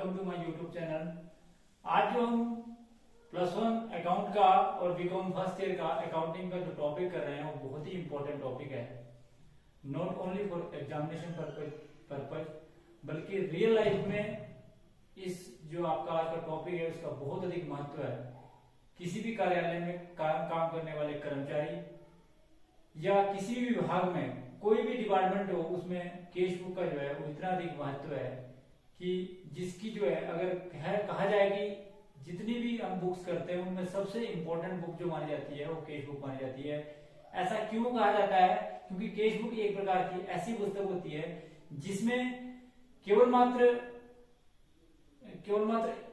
Welcome to my YouTube channel. आज जो हम +1 अकाउंट का और बीकॉम फर्स्ट ईयर का अकाउंटिंग का जो टॉपिक कर रहे हैं वो बहुत ही इंपॉर्टेंट टॉपिक है, not only for examination purpose बल्कि रियल लाइफ में इस जो आपका आज का टॉपिक है उसका बहुत अधिक महत्व है। किसी भी कार्यालय में काम करने वाले कर्मचारी या किसी भी विभाग में कोई भी डिपार्टमेंट हो उसमें कैश बुक का जो है वो इतना अधिक महत्व है कि जिसकी जो है अगर है कहा जाए कि जितनी भी हम बुक्स करते हैं उनमें सबसे इंपॉर्टेंट बुक जो मानी जाती है वो कैश बुक मानी जाती है। ऐसा क्यों कहा जाता है? क्योंकि कैश बुक एक प्रकार की ऐसी पुस्तक होती है जिसमें केवल मात्र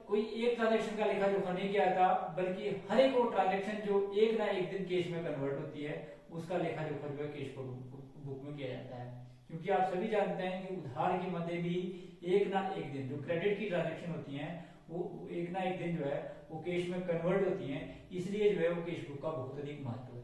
कोई एक ट्रांजेक्शन का लेखा जोखा नहीं किया था, बल्कि हर एक वो ट्रांजेक्शन जो एक ना एक दिन कैश में कन्वर्ट होती है उसका लेखा जोखा जो है कैश बुक में किया जाता है। क्योंकि आप सभी जानते हैं कि उधार की मदे भी एक ना एक दिन जो क्रेडिट की ट्रांजेक्शन होती हैं वो एक ना एक दिन जो है वो कैश में कन्वर्ट होती हैं, इसलिए जो है वो कैश बुक का बहुत अधिक महत्व है।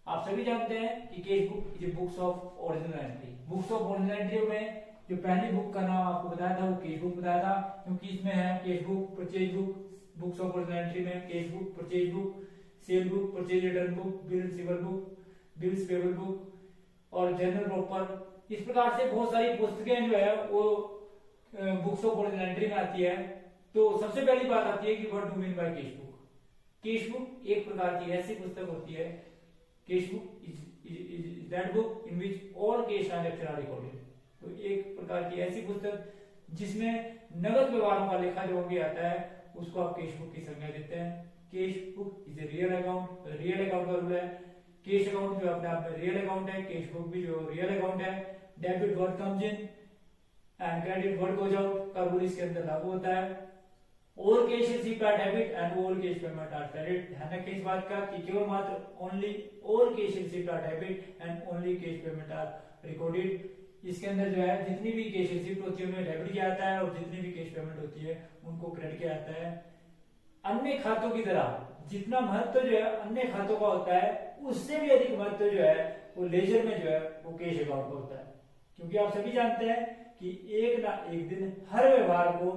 आप सभी जानते हैं कि cash book is books of original entry. Books of original entry में जो पहली बुक का नाम आपको बताया था वो कैश बुक बताया था, क्योंकि इसमें है cash book, purchase book. Books of original entry में cash book, purchase book, sale book, purchase return book, bill receiver book, bills payable book और जर्नल प्रॉपर। इस प्रकार से बहुत सारी पुस्तकें जो है वो बुक्स ऑफ ओरिजिनल एंट्री में आती है। तो सबसे पहली बात आती है कि what do mean by cash book. Cash book एक प्रकार की ऐसी पुस्तक होती है, cash book is that book in which all cash transaction are recorded. तो एक प्रकार की ऐसी पुस्तक जिसमें नगद व्यवहारों का लेखा जो भी आता है उसको आप कैश बुक की संज्ञा देते हैं। Cash book is a real account. Real account का रूल है, कैश अकाउंट जो अपने आप में रियल अकाउंट है, कैश बुक भी जो रियल अकाउंट है। Debit what comes in and credit what goes out का रूल इसके अंदर लागू होता है। All cash received are debit and all cash payment are credit. ध्यान रखें इस बात का कि केवल मात्र only all cash received are debit and only cash payment are recorded. इसके अंदर जो है जितनी भी कैश रिसीव्ड होती है उन्हें डेबिट किया जाता है और जितनी भी कैश पेमेंट होती है उनको क्रेडिट किया जाता है। अन्य खातों की तरह जितना महत्व जो है अन्य खातों का होता है उससे भी अधिक महत्व जो है वो लेजर में जो है वो कैश अकाउंट का होता है। क्योंकि आप सभी जानते हैं कि एक ना एक दिन हर व्यवहार को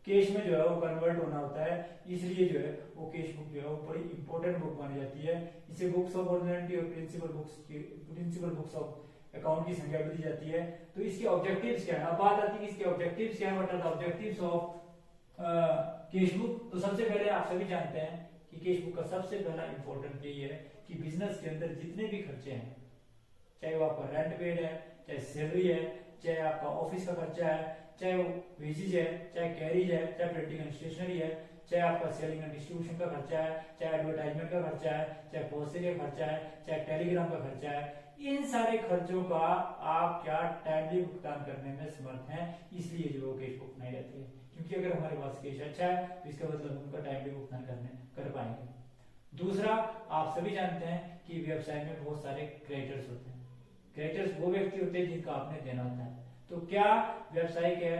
कैश में जो है वो कन्वर्ट होना होता है, इसलिए जो है वो कैश बुक जो है वो बड़ी इंपॉर्टेंट बुक मानी जाती है। इसे बुक्स ऑफ ओरिजिनल एंट्री और प्रिंसिपल बुक्स ऑफ अकाउंट की संख्या भी दी जाती है। तो इसके ऑब्जेक्टिव्स क्या है? अब बात आती है कि इसके ऑब्जेक्टिव्स क्या है, what are the objectives of cash book. तो सबसे पहले आप सभी जानते हैं कि कैश बुक का सबसे पहला इंपॉर्टेंट यही है कि बिजनेस के अंदर जितने भी खर्चे हैं, चाहे वो आपका रेंट पेड है, चाहे सैलरी है, चाहे आपका ऑफिस का खर्चा है, चाहे वो वेजेज है, चाहे कैरिज है, चाहे प्रिंटिंग एंड स्टेशनरी है, चाहे आपका सेलिंग एंड डिस्ट्रीब्यूशन का खर्चा है, चाहे एडवर्टाइजमेंट का खर्चा है, चाहे पोस्टेज का खर्चा है, चाहे टेलीग्राम का खर्चा है, इन सारे खर्चों का आप क्या टाइमली भुगतान करने में समर्थ हैं, इसलिए जो कैश बुक बनाई जाती है। क्योंकि अगर हमारे पास कैश अच्छा है तो इसका मतलब उनका टाइमली भुगतान कर पाएंगे। दूसरा, आप सभी जानते हैं कि व्यवसाय में बहुत सारे क्रेडिटर्स होते हैं। क्रेडिटर्स वो व्यक्ति होते हैं जिनका आपने देना होता है। तो क्या व्यवसाय के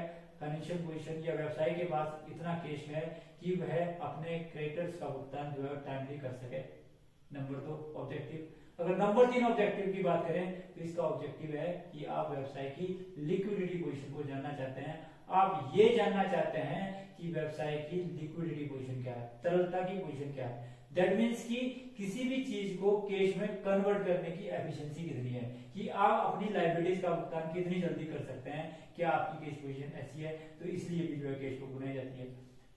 फाइनेंशियल पोजीशन या व्यवसाय के पास इतना कैश है कि वह अपने क्रेडिटर्स का भुगतान जो है टाइमली कर सके? Number 2 objective. अगर नंबर 3 ऑब्जेक्टिव की बात करें तो इसका ऑब्जेक्टिव है कि आप व्यवसाय की लिक्विडिटी पोजीशन को जानना चाहते हैं। आप ये जानना चाहते हैं कि व्यवसाय की लिक्विडिटी पोजीशन क्या है, तरलता की पोजीशन क्या है। दैट मीन्स कि किसी भी चीज को कैश में कन्वर्ट करने की एफिशिएंसी कितनी है, कि आप अपनी लायबिलिटीज का भुगतान कितनी जल्दी कर सकते हैं, क्या आपकी कैश पोजीशन ऐसी है। तो इसलिए भी जो है कैश बुक बनाई जाती है।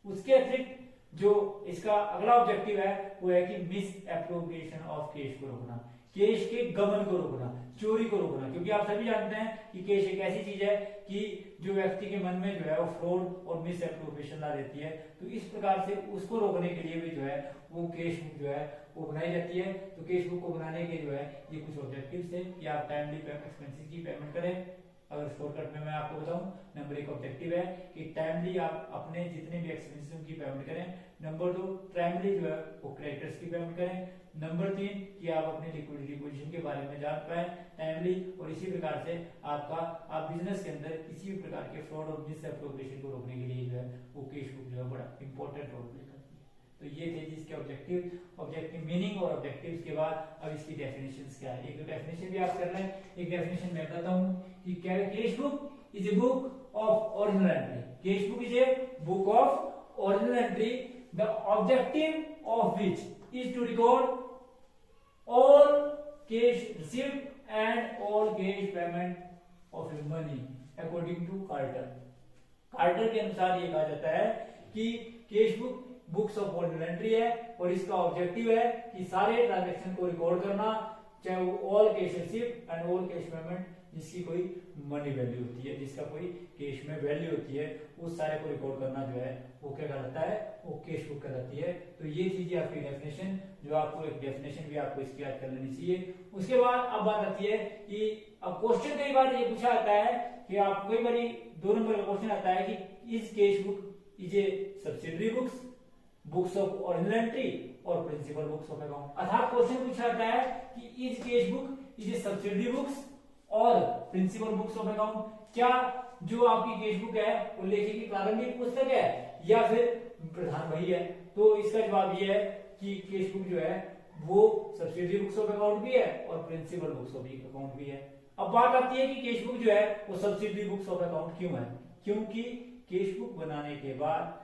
उसके अतिरिक्त जो इसका अगला ऑब्जेक्टिव है वो है कि मिस एप्रोप्रिएशन ऑफ कैश को रोकना, कैश के गमन को रोकना, चोरी को रोकना। क्योंकि आप सभी जानते हैं कि कैश एक ऐसी चीज है कि जो व्यक्ति के मन में जो है वो फ्रॉड और मिस एप्रोप्रिएशन ला देती है। तो इस प्रकार से उसको रोकने के लिए भी जो है वो कैश बुक जो है वो बनाई जाती है। तो कैश बुक को बनाने के जो है ये कुछ ऑब्जेक्टिव्स है कि आप टाइमली एक्सपेंसेस की पेमेंट करें। अगर शॉर्टकट में मैं आपको बताऊं, नंबर 1 ऑब्जेक्टिव है कि टाइमली आप अपने जितने भी एक्सपेंसेस उनकी पेमेंट करें। नंबर 2 टाइमली जो है वो क्रेडिटर्स की पेमेंट करें। नंबर 3 कि आप अपनी लिक्विडिटी पोजीशन के बारे में जान पाए टाइमली, और इसी प्रकार से आप बिजनेस के अंदर किसी भी प्रकार के फ्रॉड और मिस एप्रोप्रिएशन को रोकने के लिए जो है वो कैश बुक जो है बड़ा इंपॉर्टेंट रोल प्ले करती है। तो ये थे जिसके ऑब्जेक्टिव मीनिंग और ऑब्जेक्टिव्स के बाद अब इसकी डेफिनेशंस क्या है। एक तो डेफिनेशन भी आप कर रहे हैं, एक डेफिनेशन मैं बताता हूँ कि cash book is a book of original entry. Cash book is a book of original entry, the objective of which is to record all cash received and all cash payment of money according to Carter. Carter के अनुसार ये कहा जाता है कि cash book books of ordinal entry है और इसका ऑब्जेक्टिव है कि सारे ट्रांजैक्शन को रिकॉर्ड करना, चाहे वो all cash received and all cash payment जिसकी कोई मनी वैल्यू होती है, जिसका कोई कैश में वैल्यू होती है, उस सारे को रिकॉर्ड करना जो है वो क्या कहलाता है, वो कैश बुक कहलाती है. तो ये चीजें आपकी डेफिनेशन, जो आपको एक डेफिनेशन भी आपको इसकी याद कर लेनी चाहिए. उसके बाद अब बात आती है कि अब क्वेश्चन कई बार ये पूछा जाता है कि आप कई बार 2 नंबर का क्वेश्चन आता है कि is cash book is a subsidiary books, books of original entry और प्रिंसिपल बुक्स ऑफ अकाउंट. अर्थात क्वेश्चन पूछा जाता है कि is cash book is a subsidiary books और प्रिंसिपल बुक्स ऑफ अकाउंट. क्या जो आपकी कैश बुक है वो लेखी की प्रारंभिक पुस्तक है या फिर प्रधान वही है? तो इसका जवाब ये है कि कैश बुक जो है वो सब्सिडरी बुक्स ऑफ अकाउंट भी है और प्रिंसिपल बुक्स ऑफ अकाउंट भी है. अब बात आती है कि कैश बुक जो है वो सब्सिडरी बुक्स ऑफ अकाउंट क्यों है? क्योंकि कैश बुक बनाने के बाद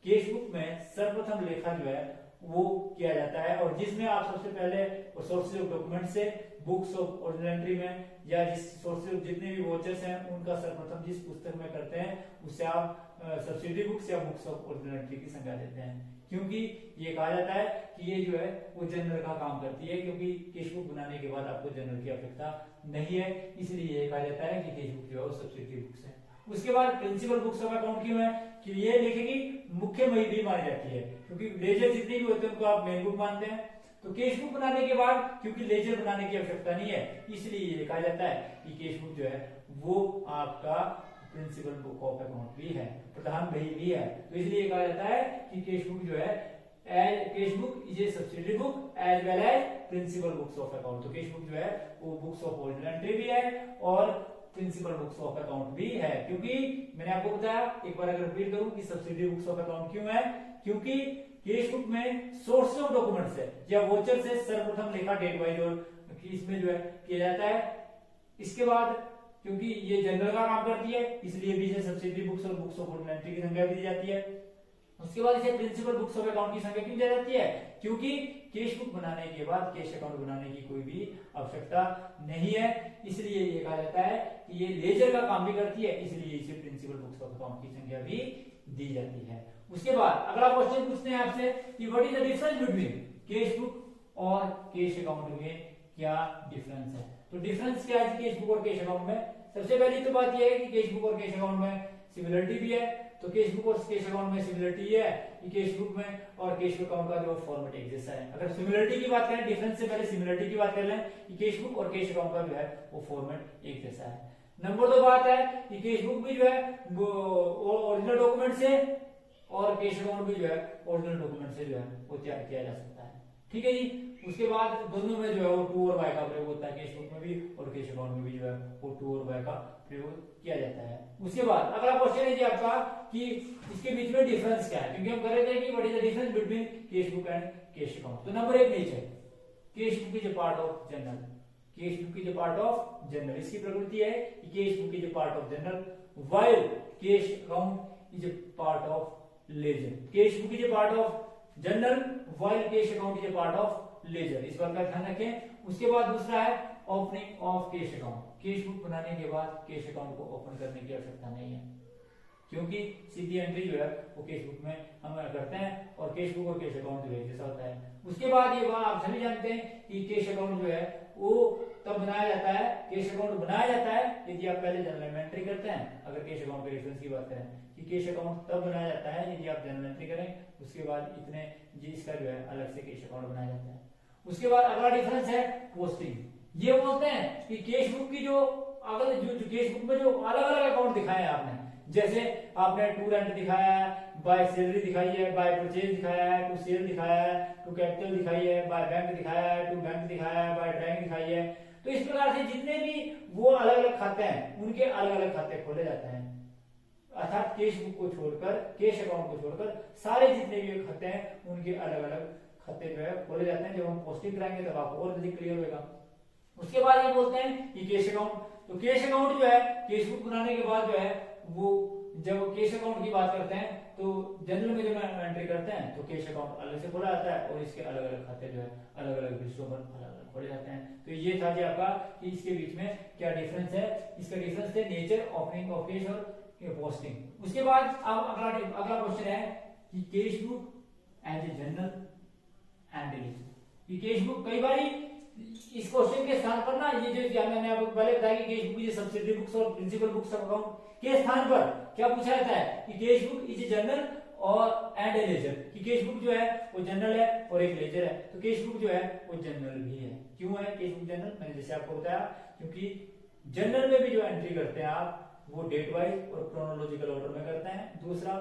कैश बुक में सर्वप्रथम लेखा जो है वो किया जाता है और जिसमें आप सबसे पहले सोर्सेज ऑफ डॉक्यूमेंट से बुक्स ऑफ ओरिजिनल एंट्री में या जिस सोर्सेज जितने भी वॉचर्स हैं उनका सर्वप्रथम जिस पुस्तक में करते हैं उसे आप सब्सिडरी बुक्स या बुक्स ऑफ ओरिजिनल एंट्री की संज्ञा देते हैं. क्योंकि ये कहा जाता है कि ये जो है वो जनरल का काम करती है, क्योंकि कैश बुक बनाने के बाद आपको जनरल की आवश्यकता नहीं है, इसलिए ये कहा जाता है कि कैश बुक जो है वो सब्सिडरी बुक्स है. उसके बाद प्रिंसिपल बुक्स ऑफ अकाउंट क्यों है? कि ये लेखे की मुख्य मई भी मानी जाती है, क्योंकि लेजर जितने भी होते हैं उनको आप मेन बुक मानते हैं. तो कैश बुक बनाने के बाद क्योंकि लेजर बनाने की आवश्यकता नहीं है, इसलिए ये कहा जाता है कि कैश बुक जो है वो आपका प्रिंसिपल बुक ऑफ अकाउंट भी है, प्रधान बही भी है. तो इसलिए कहा जाता है कि कैश बुक जो है cash book is a subsidiary book as well as principal books of account. तो कैश बुक जो है वो बुक्स ऑफ ओरिजिनल एंट्री भी है और प्रिंसिपल बुक्स ऑफ अकाउंट भी है. क्योंकि मैंने आपको बताया, एक बार अगर रिपीट करूं कि सब्सिडरी बुक्स ऑफ अकाउंट क्यों है, क्योंकि कैश बुक में सोर्स ऑफ डॉक्यूमेंट्स है या वोचर से सर्वप्रथम लेखा डेट वाइज और इसमें जो है किया जाता है. इसके बाद क्योंकि ये जनरल का काम करती है इसलिए भी इसे सब्सिडरी बुक्स और बुक्स ऑफ ओरिजिनल एंट्री की संज्ञा दी जाती है. उसके बाद इसे प्रिंसिपल बुक्स ऑफ अकाउंट की संज्ञा क्यों दी जाती है? क्योंकि कैश बुक बनाने के बाद कैश अकाउंट बनाने की कोई भी आवश्यकता नहीं है, इसलिए ये कहा जाता है कि ये लेजर का काम भी करती है, इसलिए इसे प्रिंसिपल बुक्स ऑफ अकाउंट की संज्ञा भी दी जाती है. उसके बाद अगला क्वेश्चन पूछते हैं आपसे कि what is the difference between cash book और कैश अकाउंट में क्या डिफरेंस है? तो डिफरेंस क्या है कैश बुक और कैश अकाउंट में? सबसे पहली तो बात यह है कि कैश बुक और कैश अकाउंट में सिमिलरिटी भी है. तो कैश बुक और कैश अकाउंट में सिमिलरिटी ये है कि कैश बुक में और कैश अकाउंट का जो फॉर्मेट एक जैसा है. अगर सिमिलरिटी की बात करें, डिफरेंस से पहले सिमिलरिटी की बात कर लें कि कैश बुक और कैश अकाउंट का जो है वो फॉर्मेट एक जैसा है. नंबर 2 बात है कि कैश बुक भी जो है वो ओरिजिनल डॉक्यूमेंट से और कैश अकाउंट भी जो है ओरिजिनल डॉक्यूमेंट से जो है वो तैयार किया जा सकता है. ठीक है जी. उसके बाद दोनों में जो है वो टू और बाय का प्रयोग होता है, कैश बुक में भी और कैश अकाउंट में भी जो है वो टू और बाय का प्रयोग किया जाता है. उसके बाद अगला क्वेश्चन है जी आपका कि इसके बीच में डिफरेंस क्या है, क्योंकि हम कर रहे थे कि what is the difference between cash book and cash account. तो नंबर 1 नीचे cash book is a part of journal. Cash book is a part of journal. इसकी प्रकृति है कि cash book is a part of journal while cash account is a part of ledger. Cash book is a part of journal while cash account is a part of ledger. इस बात का ध्यान रखें. उसके बाद दूसरा है opening of cash account. Cash book बनाने के बाद कैश अकाउंट को ओपन करने की आवश्यकता नहीं है, क्योंकि सीधी एंट्री जो है वो कैश बुक में हम करते हैं और कैश बुक और कैश अकाउंट जो है जैसा होता है. उसके बाद ये बात आप सभी जानते हैं कि कैश अकाउंट जो है वो तब बनाया जाता है, कैश अकाउंट बनाया जाता है यदि आप पहले जनरल में एंट्री करते हैं. अगर कैश अकाउंट के रेफरेंस की बात करें कि कैश अकाउंट तब बनाया जाता है यदि आप जनरल एंट्री करें, उसके बाद इतने जी इसका जो है अलग से कैश अकाउंट बनाया जाता है. उसके बाद अगला डिफरेंस है पोस्टिंग. ये बोलते हैं कि कैश बुक की जो अगर जो कैश बुक में जो अलग अलग अकाउंट दिखाए हैं आपने, जैसे आपने टू रेंट दिखाया है, बाय सैलरी दिखाई है, बाय परचेज दिखाया है, टू सेल दिखाया है, टू कैपिटल दिखाई है, बाय बैंक दिखाया है, टू बैंक दिखाया है, बाय ड्राइंग दिखाई है. तो इस प्रकार से जितने भी वो अलग अलग खाते हैं उनके अलग अलग खाते खोले जाते हैं. अर्थात कैश बुक को छोड़कर, कैश अकाउंट को छोड़कर सारे जितने भी खाते हैं उनके अलग अलग खाते जो है खोले जाते हैं. जब हम पोस्टिंग कराएंगे तब आपको और अधिक क्लियर होगा. उसके बाद ये बोलते हैं कि कैश अकाउंट तो कैश अकाउंट जो है कैश बुक बनाने के बाद जो है वो जब कैश अकाउंट की बात करते हैं तो जनरल में जब एंट्री करते हैं तो कैश अकाउंट अलग से खोला जाता है और इसके अलग अलग खाते जो है अलग अलग हिस्सों पर अलग अलग खोले जाते हैं। तो ये था जी आपका कि इसके बीच में क्या डिफरेंस है। इसका डिफरेंस है नेचर ओपनिंग ऑफ कैश और पोस्टिंग। उसके बाद अब अगला क्वेश्चन है कि cash book as a journal and डिलीज। ये कैश बुक कई बार इस क्वेश्चन के स्थान पर ना ये जो मैंने आपको पहले बताया कि कैश बुक ये सब्सिडरी बुक्स और प्रिंसिपल बुक्स ऑफ अकाउंट के स्थान पर क्या पूछा जाता है कि cash book is a general और एंड ए लेजर, कि कैश बुक जो है वो जनरल है और एक लेजर है। तो कैश बुक जो है वो जनरल भी है। क्यों है कैश बुक जनरल? मैंने जैसे आपको बताया क्योंकि जनरल में भी जो एंट्री करते हैं आप वो डेट वाइज और क्रोनोलॉजिकल ऑर्डर में करते हैं, दूसरा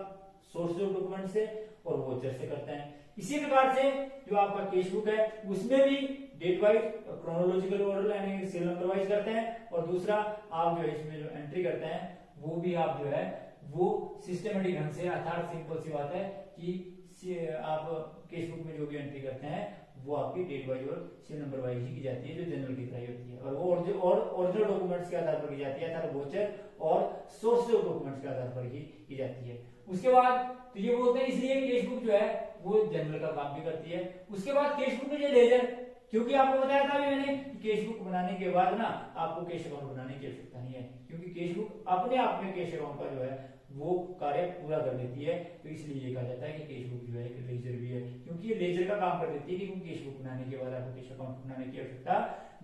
सोर्स ऑफ डॉक्यूमेंट से और वोचर से करते हैं। इसी प्रकार से जो आपका कैश बुक है उसमें भी डेट वाइज और क्रोनोलॉजिकल ऑर्डर यानी सीरियल नंबर वाइज करते हैं, और दूसरा आप जो है इसमें जो एंट्री करते हैं वो भी आप जो है वो सिस्टमेटिक ढंग से, अर्थात सिंपल सी बात है कि आप कैश बुक में जो भी एंट्री करते हैं वो आपकी डेट वाइज और सीरियल नंबर वाइज ही की जाती है जो जनरल की तरह होती है, और वो ओरिजिनल डॉक्यूमेंट्स के आधार पर की जाती है, अर्थात वोचर और सोर्स ऑफ डॉक्यूमेंट्स के आधार पर ही की जाती है। उसके बाद तो ये बोलते हैं इसलिए कैश बुक जो है वो जनरल का काम भी करती है। उसके बाद कैश बुक में जो लेजर, क्योंकि आपको बताया था अभी मैंने कि कैश बुक बनाने के बाद ना आपको कैश अकाउंट बनाने की आवश्यकता नहीं है, क्योंकि कैश बुक अपने आप में कैश अकाउंट का जो है वो कार्य पूरा कर देती है। तो इसलिए ये कहा जाता है कि कैश बुक जो है एक लेजर भी है, क्योंकि ये लेजर का काम कर देती है, क्योंकि कैश बुक बनाने के बाद आपको कैश अकाउंट बनाने की आवश्यकता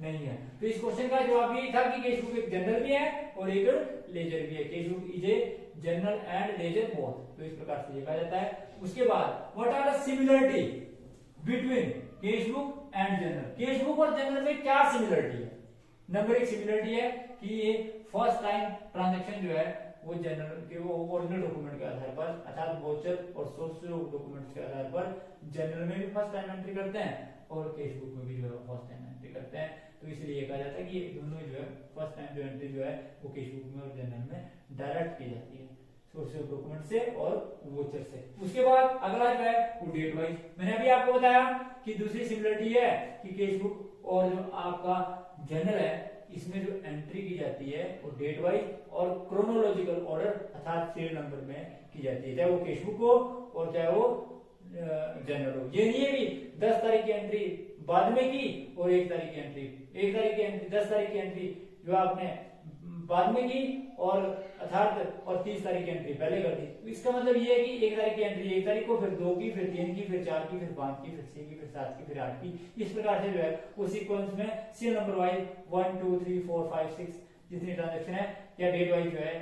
नहीं है। तो इस क्वेश्चन का जवाब ये था कि कैश बुक एक जनरल भी है और एक लेजर भी है। Cash book is a journal and ledger both. तो इस प्रकार से ये कहा जाता है। उसके बाद what are the similarity between cash book and journal. Cash book और जनरल में क्या सिमिलरिटी है? नंबर एक सिमिलरिटी है कि ये फर्स्ट टाइम ट्रांजैक्शन जो है वो जनरल के वो ओरिजिनल डॉक्यूमेंट के आधार पर, अर्थात वोचर और सोर्स डॉक्यूमेंट्स के आधार पर जनरल में भी फर्स्ट टाइम एंट्री करते हैं और कैश बुक में भी जो है फर्स्ट टाइम एंट्री करते हैं। तो इसलिए ये कहा जाता है कि दोनों जो है फर्स्ट टाइम जो एंट्री जो है वो कैश बुक में और जनरल में डायरेक्ट की जाती है, सोर्स ऑफ डॉक्यूमेंट से और वोचर से। उसके बाद अगला जो है वो डेट वाइज। मैंने अभी आपको बताया कि दूसरी सिमिलरिटी है कि कैश बुक और जो आपका जनरल है इसमें जो एंट्री की जाती है वो डेट वाइज और क्रोनोलॉजिकल ऑर्डर अर्थात सीरियल नंबर में की जाती है, चाहे वो कैश बुक हो और चाहे वो जनरल हो। ये नहीं है कि 10 तारीख की एंट्री बाद में की और 1 तारीख की एंट्री, 1 तारीख की एंट्री 10 तारीख की एंट्री जो आपने बाद में की और अर्थात और 30 तारीख की एंट्री पहले कर दी। तो इसका मतलब ये है कि 1 तारीख की एंट्री 1 तारीख को, फिर 2 की, फिर 3 की, फिर 4 की, फिर 5 की, फिर 6 की, फिर 7 की, फिर 8 की। इस प्रकार से जो है वो सीक्वेंस में सीरियल नंबर वाइज 1 2 3 4 5 6 जितनी ट्रांजैक्शन है या डेट वाइज जो है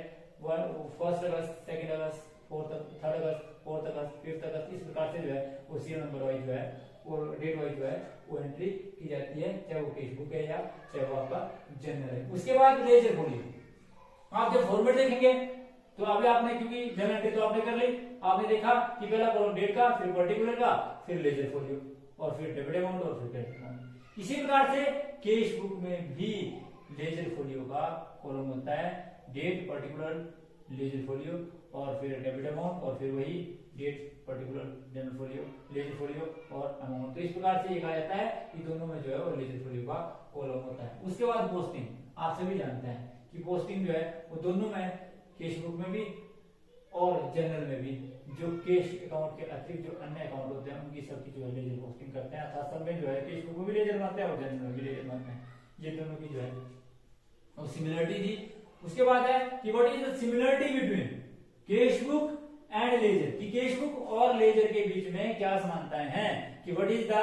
1 अगस्त 2 अगस्त 3 अगस्त 4 अगस्त 5 अगस्त, इस प्रकार से जो है वो सीरियल नंबर वाइज जो है और डेट वाइज जो है वो एंट्री की जाती है, चाहे वो कैश बुक है या चाहे वो आपका जनरल है। उसके बाद लेजर फोलियो। आप जब फॉर्मेट देखेंगे तो अभी आपने क्योंकि जनरल एंट्री तो आपने कर ली, आपने देखा कि पहला कॉलम डेट का, फिर पर्टिकुलर का, फिर लेजर फोलियो और फिर डेबिट अमाउंट और फिर क्रेडिट अमाउंट। इसी प्रकार से कैश बुक में भी लेजर फोलियो का कॉलम होता है, डेट, पर्टिकुलर, लेजर फोलियो और फिर डेबिट अमाउंट और फिर वही date, particular, journal folio, ledger folio और अमाउंट। तो इस प्रकार से ये कहा जाता है कि दोनों में जो है वो लेजर फोलियो का कॉलम होता है। उसके बाद पोस्टिंग। आप सभी जानते हैं कि पोस्टिंग जो है वो दोनों में, कैश बुक में भी और जनरल में भी, जो कैश अकाउंट के अतिरिक्त जो अन्य अकाउंट होते हैं उनकी सबकी जो है लेजर पोस्टिंग करते हैं, अर्थात सब में जो है कैश बुक में भी लेजर बनाते हैं और जनरल में भी लेजर बनाते हैं। ये दोनों की जो है वो सिमिलरिटी थी। उसके बाद है कि what is the similarity between cash book and ledger, कि कैश बुक और लेजर के बीच में क्या समानताएं हैं, कि what is the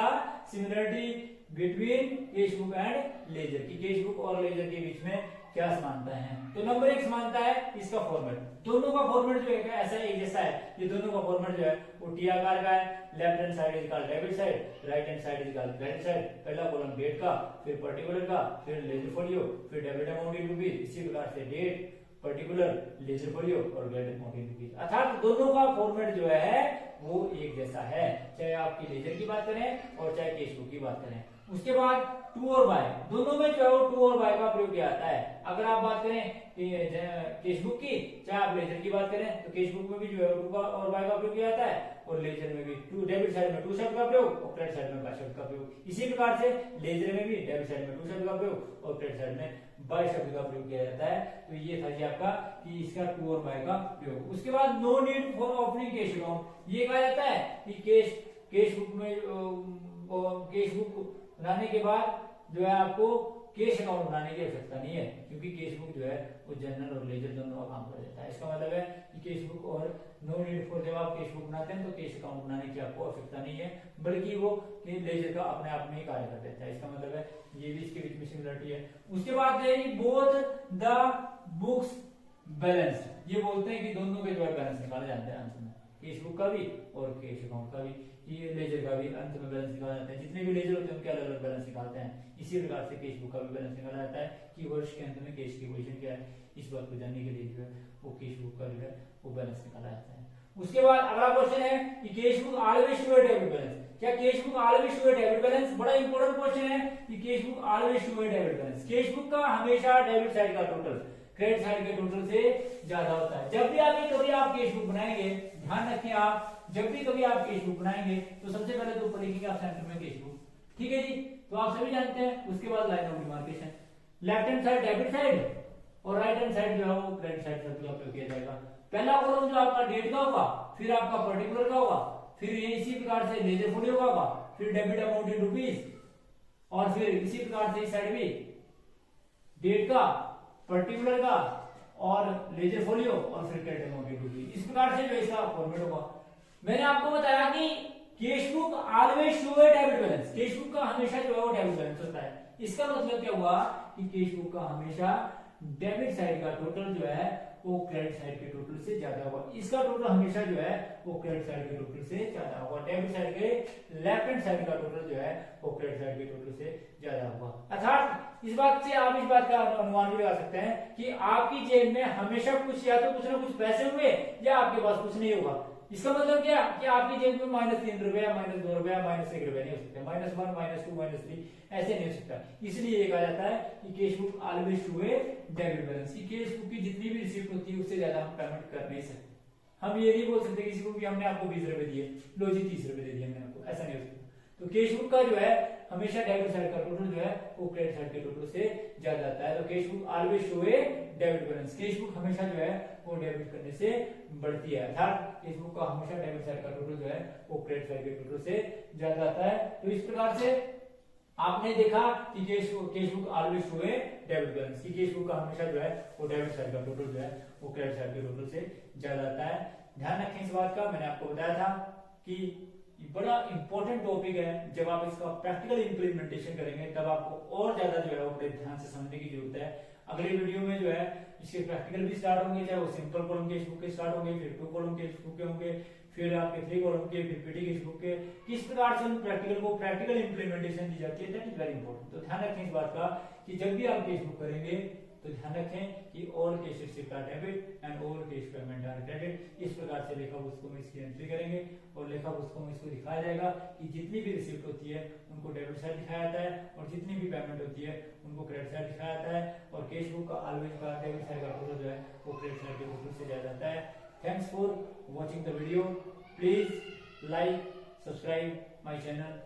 similarity between cash book and ledger, कि कैश बुक और लेजर के बीच में क्या समानता है। तो नंबर एक समानता है इसका फॉर्मेट। दोनों का फॉर्मेट जो है ऐसा एक जैसा है। ये दोनों का फॉर्मेट जो है वो टी आकार का है। Left hand side is called debit side, right hand side is called credit side. पहला कॉलम डेट का, फिर पर्टिकुलर का, फिर लेजर फोलियो, फिर डेबिट अमाउंट इन रुपीज। इसी प्रकार से डेट, पर्टिकुलर, लेजर फोलियो और क्रेडिट अमाउंट इन रुपीज। अर्थात दोनों का फॉर्मेट जो है वो एक जैसा है, चाहे आपकी लेजर की बात करें और चाहे कैश बुक की बात करें। उसके बाद टू और बाय, दोनों में जो है वो टू और बाय का प्रयोग किया जाता है। अगर आप बात करें कैश बुक की, चाहे आप लेजर की बात करें, तो कैश बुक में भी जो है टू का और बाय का प्रयोग किया जाता है और लेजर में भी टू, डेबिट साइड में टू शब्द का प्रयोग और क्रेडिट साइड में बाय शब्द का प्रयोग। इसी प्रकार से लेजर में भी डेबिट साइड में टू शब्द का प्रयोग और क्रेडिट साइड में बाय शब्द का प्रयोग किया जाता है। तो ये था जी आपका कि इसका टू और बाय का प्रयोग। उसके बाद no need for opening cash account, ये कहा जाता है कि कैश बुक में कैश बुक बनाने के बाद जो है आपको कैश अकाउंट बनाने की आवश्यकता नहीं है, क्योंकि कैश बुक जो है वो जनरल और लेजर दोनों का काम कर देता है। इसका मतलब है कि कैश बुक और नो नीड फॉर, जब आप कैश बुक बनाते हैं तो कैश अकाउंट बनाने की आपको आवश्यकता नहीं है, बल्कि वो लेजर का अपने आप में ही कार्य कर देता है। इसका मतलब है ये भी इसके बीच में सिमिलरिटी है। उसके बाद बोथ द बुक्स बैलेंस, ये बोलते हैं कि दोनों के जो है बैलेंस निकाले जाते हैं अंत में, कैश बुक का भी और कैश अकाउंट का भी, ये लेजर का भी अंत में बैलेंस निकाला जाता है। जितने भी लेजर होते हैं उनके अलग अलग बैलेंस निकालते हैं। इसी प्रकार से कैश बुक का भी बैलेंस निकाला जाता है कि वर्ष के अंत में कैश की पोजीशन क्या है, इस बात को जानने के लिए जो है वो कैश बुक का जो है वो बैलेंस निकाला जाता है। उसके बाद अगला क्वेश्चन है कि cash book always show debit balance, क्या cash book always show debit balance? बड़ा इंपॉर्टेंट क्वेश्चन है कि cash book always show debit balance. Cash book का हमेशा डेबिट साइड का टोटल क्रेडिट साइड के टोटल से ज्यादा होता है। जब भी कभी आप कैश बुक बनाएंगे, ध्यान रखें आप जब भी कभी आप कैश बुक बनाएंगे तो सबसे पहले तो ऊपर लिखेंगे आप सेंटर में कैश बुक, ठीक है जी, तो आप सभी जानते हैं। उसके बाद line of demarcation, left hand side debit side और राइट हैंड साइड जो है वो क्रेडिट साइड शब्द का प्रयोग किया जाएगा। पहला कॉलम जो आपका डेट का होगा, फिर आपका पर्टिकुलर का होगा, फिर ये इसी प्रकार से लेजर फोलियो का होगा, फिर डेबिट अमाउंट इन रुपीज, और फिर इसी प्रकार से इस साइड भी डेट का, पर्टिकुलर का और लेजर फोलियो और फिर क्रेडिट अमाउंट इन रुपीज। इस प्रकार से जो इसका फॉर्मेट होगा। मैंने आपको बताया कि cash book always show debit balance, cash book का हमेशा जो है वो डेबिट बैलेंस होता है। इसका मतलब क्या हुआ कि कैश बुक का हमेशा डेबिट साइड का टोटल जो है वो क्रेडिट साइड के टोटल से ज्यादा होगा। इसका टोटल हमेशा जो है वो क्रेडिट साइड के टोटल से ज्यादा होगा। डेबिट साइड के लेफ्ट हैंड साइड का टोटल जो है वो क्रेडिट साइड के टोटल से ज्यादा होगा। अर्थात इस बात से आप इस बात का अनुमान भी लगा सकते हैं कि आपकी जेब में हमेशा कुछ या तो कुछ ना कुछ पैसे होंगे या आपके पास कुछ नहीं होगा। इसका मतलब क्या कि आपकी जेब में -3 रुपया, -2 रुपया, -1 रुपया नहीं हो सकता, -1, -2, -3 ऐसे नहीं हो सकता। इसलिए ये कहा जाता है कि cash book always show debit balance, की कैश बुक की जितनी भी रिसीप्ट होती है उससे ज्यादा हम पेमेंट कर नहीं सकते। हम ये नहीं बोल सकते किसी को कि हमने आपको 20 रुपए दिए, लो जी 30 रुपए दे दिए हमने आपको, ऐसा नहीं हो सकता। तो कैश बुक का जो है हमेशा डेबिट साइड का टोटल जो है वो क्रेडिट साइड के टोटल से ज्यादा आता है। तो cash book always show debit balance, cash book हमेशा जो है वो डेबिट करने से बढ़ती है। अर्थात कैश बुक का हमेशा डेबिट साइड का टोटल जो है वो क्रेडिट साइड के टोटल से ज्यादा आता है। तो इस प्रकार से आपने देखा कि cash book always show debit balance, की कैश बुक का हमेशा जो है वो डेबिट साइड का टोटल जो है वो क्रेडिट साइड के टोटल से ज्यादा आता है। ध्यान रखें इस बात का। मैंने आपको बताया था कि बड़ा इंपॉर्टेंट टॉपिक है, जब आप इसका प्रैक्टिकल इंप्लीमेंटेशन करेंगे तब आपको और ज्यादा जो है वो बड़े ध्यान से समझने की जरूरत है। अगले वीडियो में जो है इसके प्रैक्टिकल भी स्टार्ट होंगे, चाहे वो सिंपल कॉलम कैश बुक के स्टार्ट होंगे, फिर 2 कॉलम कैश बुक के होंगे, फिर आपके 3 कॉलम के, फिर पेटी कैश बुक के। किस प्रकार से प्रैक्टिकल को प्रैक्टिकल इंप्लीमेंटेशन दी जाती है, दैट इज वेरी इंपॉर्टेंट। तो ध्यान रखें इस बात का कि जब भी आप कैश बुक करेंगे तो ध्यान रखें कि all cash receipt are debit and all cash payment are credit. इस प्रकार से लेखा पुस्तकों में इसकी एंट्री करेंगे और लेखा पुस्तकों में इसको दिखाया जाएगा कि जितनी भी रिसीप्ट होती है उनको डेबिट साइड दिखाया जाता है और जितनी भी पेमेंट होती है उनको क्रेडिट साइड दिखाया जाता है। और कैश बुक का ऑलवेज का डेबिट साइड का टोटल जो है वो क्रेडिट साइड के टोटल से ज्यादा आता है। Thanks for watching the video. Please like, subscribe my channel.